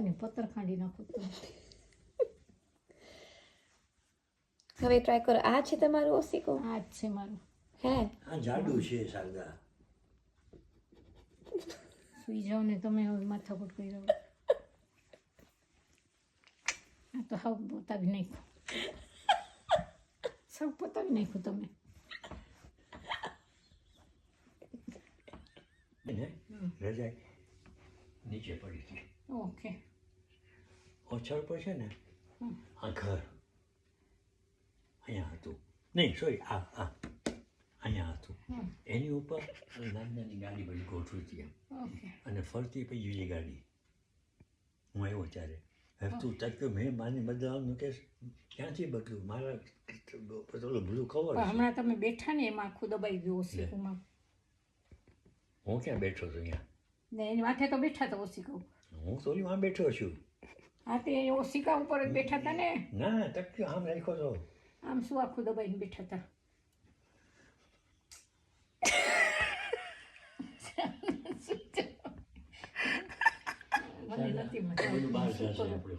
ને પથ્થર ખાંડી નાખો તો હવે ટ્રાય કરો. આ છે તમારું ઓશિકો? આ જ છે મારું. હે આ જાડું છે સાગા. સુઈ જાઓ ને તમે હવે માથાકૂટ કરી રહ્યો. આ તો હાવ પોતાવી નાખ્યું. સૌ પોતાવી નાખ્યું તમે. રજાઈ નીચે પડી હતી. ઓકે. ઓછળ પર છે ને આ ઘર અહીંયા હતું. નહીં સોરી આ અહીંયા હતું. એની ઉપર નાની ગાડી બધી ગોઠવી હતી એમ. ઓકે. અને ફરતી પછી બીજી ગાડી. હું આવ્યો ત્યારે હવે તું તક્યો મેં માની બદલાવાનું કે ક્યાંથી બદલું મારા પેલું બધું ખબર પણ હમણાં તમે બેઠા ને એમાં આખું દબાઈ ગયું ઓશિકુમાં. હું ક્યાં બેઠો છું અહીંયા? ને એની માથે તો બેઠા હતા ઓશિકા. હું થોડી વાં બેઠો છું. હા તે ઓશિકા ઉપર જ બેઠા હતા ને. ના તક્યો આમ રાખ્યો છો. આમ શું આખું દબાઈને બેઠા હતા. મને નથી મજા બધું બહાર આવતી. જશે આપણે.